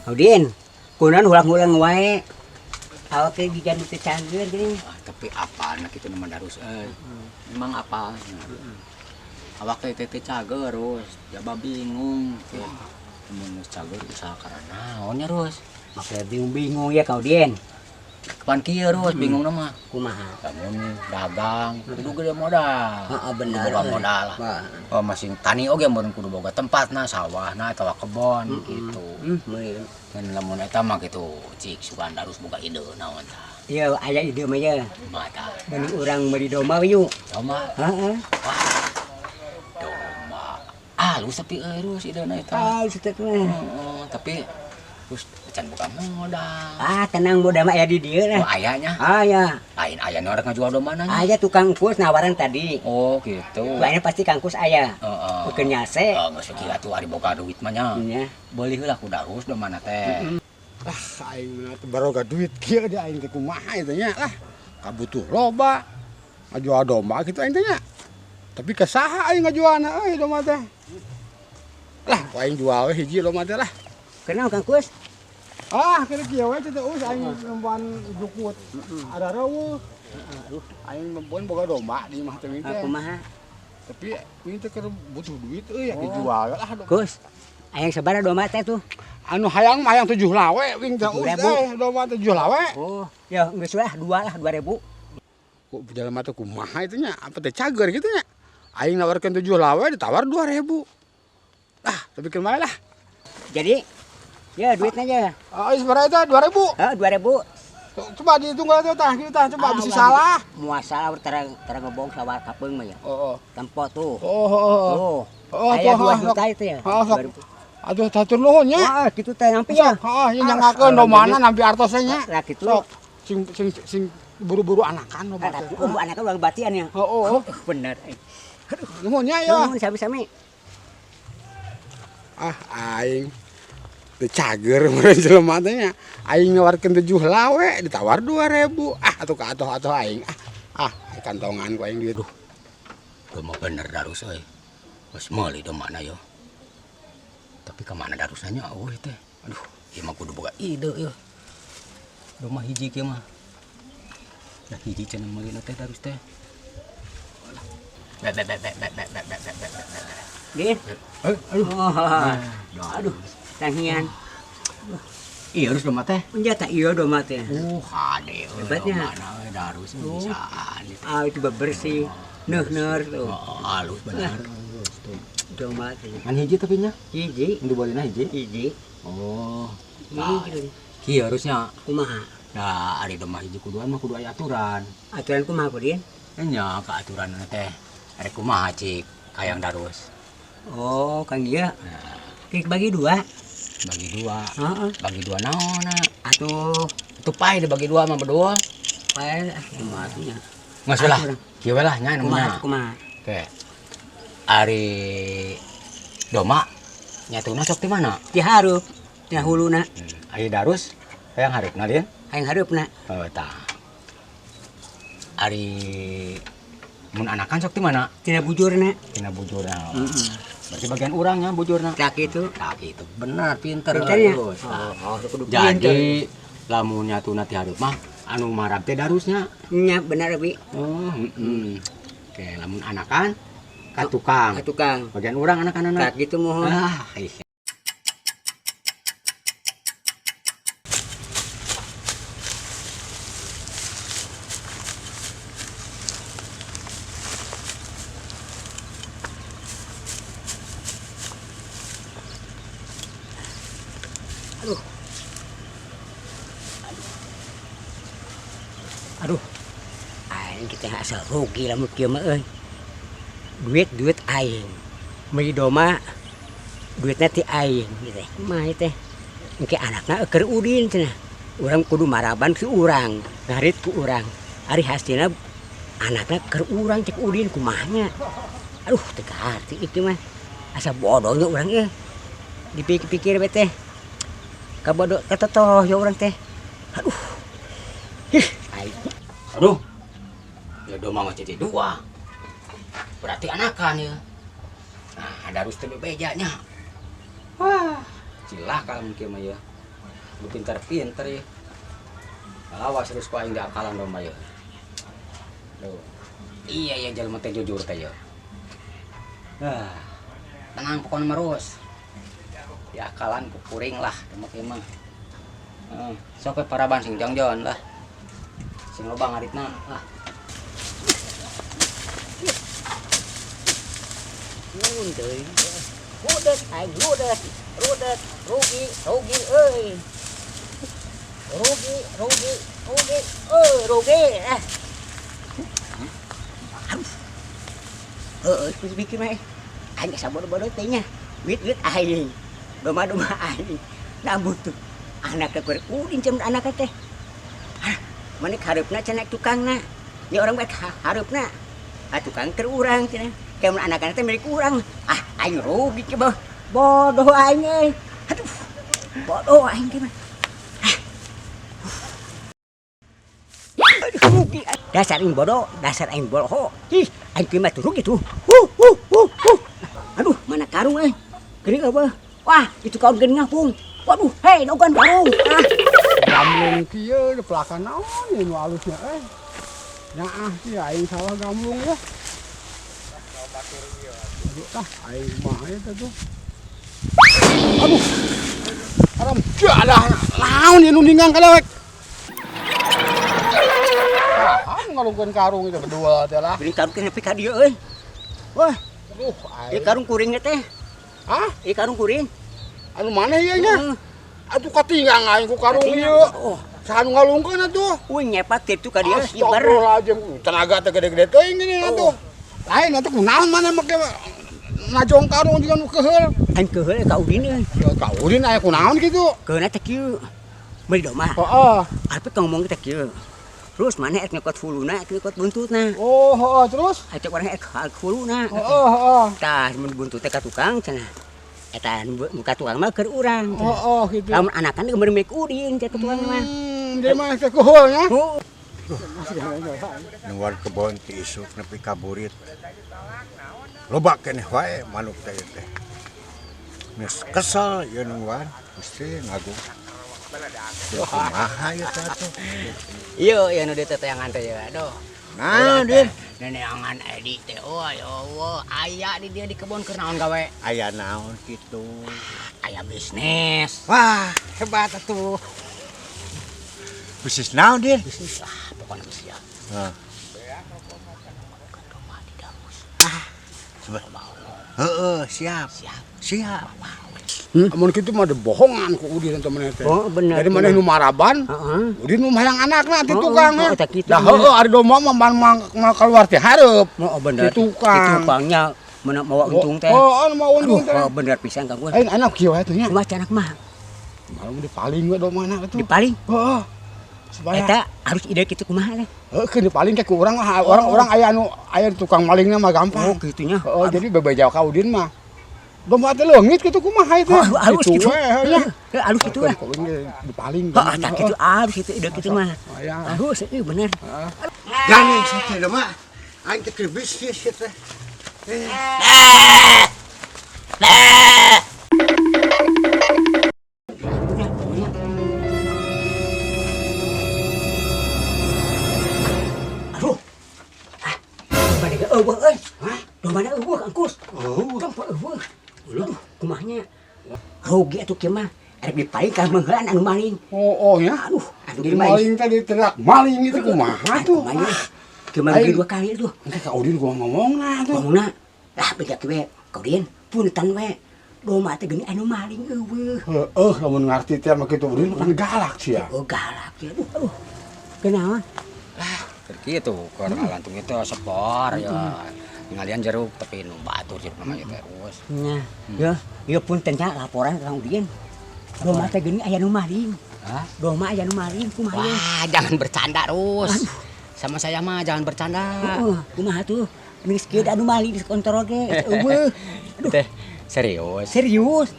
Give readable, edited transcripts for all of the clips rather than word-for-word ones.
Udin, kunan ulang-ulang wae. Awak teh dijan teh canggeur geuning. Tapi apa anak itu nama darus memang apa awak teh cager terus jaba bingung mun cager usaha karena naonnya terus Make bingung-bingung ya kau Udin. kapan kieu terus bingung nama Kumaha? lamun dagang kudu gede modal. Heeh bener. Boga modal lah. Oh masih tani oge mun kudu boga tempatna sawahna atawa kebon gitu. Meureun. Ngan lamun eta mah kitu cik sugan darus boga ide naon tah. Ieu aya ide mah ya. Mata Bani urang meuli domba yu. sama Heeh. domba. Alus tapi terus idena eta. Ah, setek mah. Tapi terus can buka modal. Ah, tenang boda mah aya di dieu Oh, nah. ayahnya Aya. lain ayahnya orang ngajual domba nanya. Aya tukang kus nawaran tadi. Oh gitu. Lainnya pasti Kang Kus aya. Heeh. Bukan nyase. Geus kira tuh ari boga duit mah nya. Nya. Beuli heula ku darus domba na teh. Aing mah teu baroga duit kieu dia aing teh kumaha eta nya lah. Kabutuh loba. Ngajual domba kitu aing teh nya. Tapi ka saha aing ngajualna euy domba teh? Lah, ku aing jual we hiji domba teh lah. Kenal Kang Kus? Ah, kira kieu we teh us aing nemban jukut. Ada reueuh. Aing nemban boga domba di imah teh teh. Kumaha? Tapi ini teh keur butuh duit euy ya dijual lah domba. Kus. Aya sabaraha domba teh tuh? Anu hayang mah hayang 7 lawe wing teh us 7.000. domba 7 lawe. Oh, ya geus lah 2 lah 2.000. Kok jelema teh kumaha itu nya? Apa teh cager gitu nya? Aing nawarkeun 7 lawe ditawar 2.000. Ah, tapi kemana lah? Jadi ya duitnya aja. Aing sebenarnya itu 2.000. Heeh, 2.000. Coba dihitung teh tah, gitu tah, coba bisa salah. Muasal tara ngebong sawar kapeung mah ya. Oh, Tempo tuh. oh. Oh. Aya 2 juta itu ya. Aduh, tatur nuhun nya. Wah, kitu teh nampi ya. Heeh, ieu nyangakeun domana nampi artosna nya. Lah kitu. Sok sing buru-buru anakan domba teh. Oh, anaknya ulang batian ya. Oh. Bener. Nuhun nya ya. Nuhun sami-sami. Ah, aing teu cager meureun jelema teh nya. Aing nawarkeun 7 lawe ditawar 2.000. Ah, atuh ka atoh aing. Ah, kantongan ku aing dieu. Domba bener darus euy. Geus meuli domana yo. Tapi kemana darusnya euy teh. Aduh, ieu mah kudu boga ide yo. Domba hiji kieu mah. Lah hiji cenah meulina teh darus teh. Be. Din. Aduh. Aduh, tangian. Iya harus domba teh. Penjata iya domba teh. Hade Hebatnya. mana darus bisaan. Ah, itu bersih. Neuh tuh. Halus bener. Domba teh. Kan hiji tapi nya. Hiji. Ndu bolehna hiji. Hiji. Oh. Hiji. Kieu harusnya. Kumaha? Nah, ari domba hiji kuduan mah kudu aya aturan. Aturan kumaha ku Din? Nya ka aturan teh. Ari kumaha cik hayang darus. Oh, Kang ieu. Klik bagi 2. Bagi 2. Heeh. Bagi 2 naonna? Atuh, Itu pae dibagi 2 mah berdua. pae kumaha tuh nya. Geus lah. Kieu lah nya Kumaha? namanya. Kumaha? Oke. Ari domba nyatuna sok di mana? Ti harup, tina huluna, Ari darus hayang hareupeuna Din. hayang hareupna. Oh tah. Ari mun anakan sok di mana? Tina bujurna. Tina bujurna. Berarti bagian urangnya bujurna. Tak itu. Nah gitu bener pinter. Pinter ya? Darus. Oh, kudu pinter. Jadi lamun nyatuna ti hareup mah anu marab teh darusnya. Nya bener Bi. Oh, Oke, lamun anakan ka tukang. Ka tukang. Bagian urang anak-anak. Tak gitu mohon. Ah, iya. Aduh. Aing kita asal rugi lamun kieu mah euy. Duit aing. Meuli domba duitnya ti aing gitu. Kumaha teh? Engke anakna keur Udin cenah. Urang kudu maraban si urang, ngarit ku urang. Ari hasilna anakna keur urang cek Udin kumaha nya. Aduh, teu kaharti ieu mah. Asa bodohnya urang ieu. Dipikir-pikir we teh. Kabodo katotoh ya urang teh. Aduh. Aing. Aduh. Ya domba mah jadi 2. berarti anakan ya. Nah, darus teh bejanya. Wah, cilaka mungkin mah ya. Lu pintar-pintar ya. Awas terus ku aing diakalan domba ya. Duh. Iya ya jalma teh jujur teh ya. Tenang pokoknya marus. Diakalan ku kuring lah domba kieu mah. Sok paraban sing jongjon lah. Sing loba ngaritna lah. Nun deui. Rudet aing rudet rugi euy. Rugi rugi ah. Terus bikin mah aing sabodo-bodo teh nya. Wit aing. Doma aing. Da butuh anak keur udin cem anak teh. Mana hareupna cenah tukangna. Nya orang bae hareupna. Tukang keur urang cenah. Kayak anak-anak teh milik urang. Aing rugi ke bodoh aing euy. Aduh. Bodoh aing ge mah. Rugi. Dasar aing bodoh, dasar aing bodoh. Ih, aing ge mah tuh rugi tuh. Aduh, mana karung euy. Geuning apa? Wah, itu kaun geuning ngapung. Waduh, hei, nogan karung. Gamlung kieu pelakan naon ieu nu alusnya Nyaah sih aing salah gamlung ya. Aduh aing mah eta tuh. Aduh. Aram jadah naon ieu nu ninggang kalewek. Ngalungkeun karung itu berdua teh lah. Beli karung teh nepi ka dieu euy. Wah, aduh ieu karung kuring teh. Hah? Ieu karung kuring. Anu mana ieu nya? Atuh katinggang aing ku karung ieu. Saha nu ngalungkeun atuh? Uy nyepak teh tu ka dieu ibar. Astagfirullahaladzim, tenaga teh gede-gede teuing gini atuh. Lain atuh kunaon mana make ngajong karung juga nu keheul. Aing keheul ka udin euy. Ka udin aya kunaon kitu? Keuna teh kieu. Meuli domah. Heeh. Arep ngomong teh kieu. Terus mana ek nyekot fuluna, ek nyekot buntutna. Oh, heeh, terus? Atuh urang ek fuluna. Heeh. Tah mun buntutna ka tukang cenah. Eta muka tukang mah keur urang. Oh, gitu. Lamun anakan geus milik udin teh tukang mah. Dia mah teh kuhul nya. Nungguan kebon ti isuk nepi kaburit. Loba keneh wae manuk teh teh. Geus kesel ieu nungguan mesti ngagung. Kumaha ieu teh atuh? Iya, ya nu dieu teteangan teh ya. Aduh. Nah, Din. Neneangan Edi teh, oh ya Allah, aya di dia di kebun keur naon gawe? Aya naon kitu? Aya bisnis. Wah, hebat atuh. Bisnis naon, Din? Bisnis pokoknya bisnis ya. Heeh. Domba di daus. Heeh, siap. Siap. Amun kitu mah bohongan ku udin teh maneh teh. Oh, bener. Jadi maneh nu maraban, Heeh. udin nu hayang anakna ti tukang. Oh, eta kitu. Dah heueuh ari domba mah mah keluar teh hareup. Oh, bener. Ti tukang. Tukangnya mawa untung teh. Oh, mau untung teh. Oh, bener pisan Kang Gun. Aing anak kieu atuh nya. Kumaha canak mah? Malam dipaling we domana atuh. Dipaling. Heeh. Supaya Eta harus ide kitu kumaha teh? keun dipaling ke urang orang aya anu aya tukang malingna mah gampang. Oh, kitunya. Heeh, jadi bebeja ka udin mah. Domba teh leungit kitu kumaha itu. Halus kitu. nya. Halus kitu. Dipaling. Heeh, tak kitu halus kitu ide kitu mah. Aya. Halus ieu bener. Gani sakitu dah mah. Aing teh keur bisnis ieu teh. Aduh. Domba dege eueuh euy. Domba na eueuh angkus. Domba eueuh. Aduh, kumahnya. Rugi atuh kieu mah. Arek dipaling ka meuheulan anu maling. Oh ya. Aduh, Di maling tadi teriak maling itu kumaha tuh. Kieu mah rugi 2 kali tuh. Engke ka udin gua ngomongna tuh. Ngomongna, lah bejak we. Kaudin, punten we. Domba teh geuning anu maling eueuh. Heeh, lamun ngarti teh mah kitu udin kan galak sih ya. Oh galak ya. Aduh. Kenaon? Kitu, keur ngalantung itu sepor ya. Ngalian jeruk tapi nu batur jeruk namanya teh us. Nya, ya, ieu punten nya laporan ka Udin. Domba teh geuning aya nu maling. Hah? Domba aya nu maling kumaha? Wah, jangan bercanda terus. Sama saya mah jangan bercanda. Heeh, kumaha tuh? Geus kieu anu maling dikontrol ge. Eueuh. Teh serius. Serius?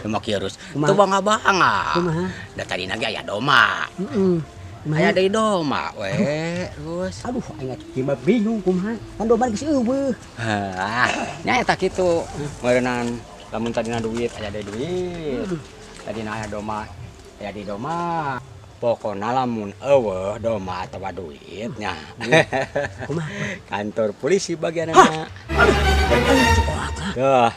Cuma kieu terus. Kumaha? Tuh bangga-bangga. Kumaha? Da tadi nage aya domba. Heeh. Aya deui doma we, terus. Aduh, aing atuh mah bingung kumaha. Kan domba geus eueuh. Nya eta kitu. Meureunnan lamun tadina duit aya deui duit. Tadina aya doma, aya di doma. Pokona lamun eueuh doma atawa duit nya. Kumaha? Kantor polisi bagianna. Tuh,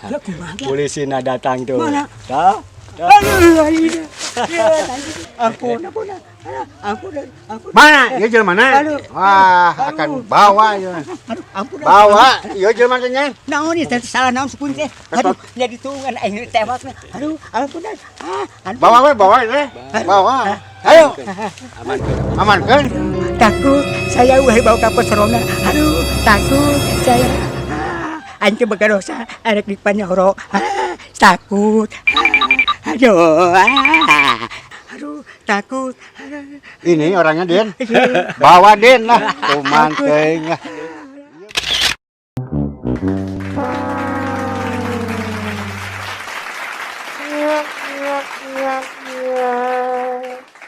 polisina datang tuh. Mana? Tah. Aduh, aing. Ampun. Ampun. Mana? Ieu jelema mana? Aduh. Wah, akan bawa ieu. Aduh, ampun. Bawa, ieu jelema teh nya. Naon ieu teh salah naon supun teh. Aduh, jadi tungan aing tewak. Aduh, ampun. Aduh. Bawa we, bawa teh. Bawa. Ayo, amankeun. Takut saya wahai bau ka pesrona. Aduh, takut saya. Anjing boga dosa arek di panyoro. Takut. Aduh. Aduh, takut. Ini orangnya Den. Bawa Den lah. Kuman teuing.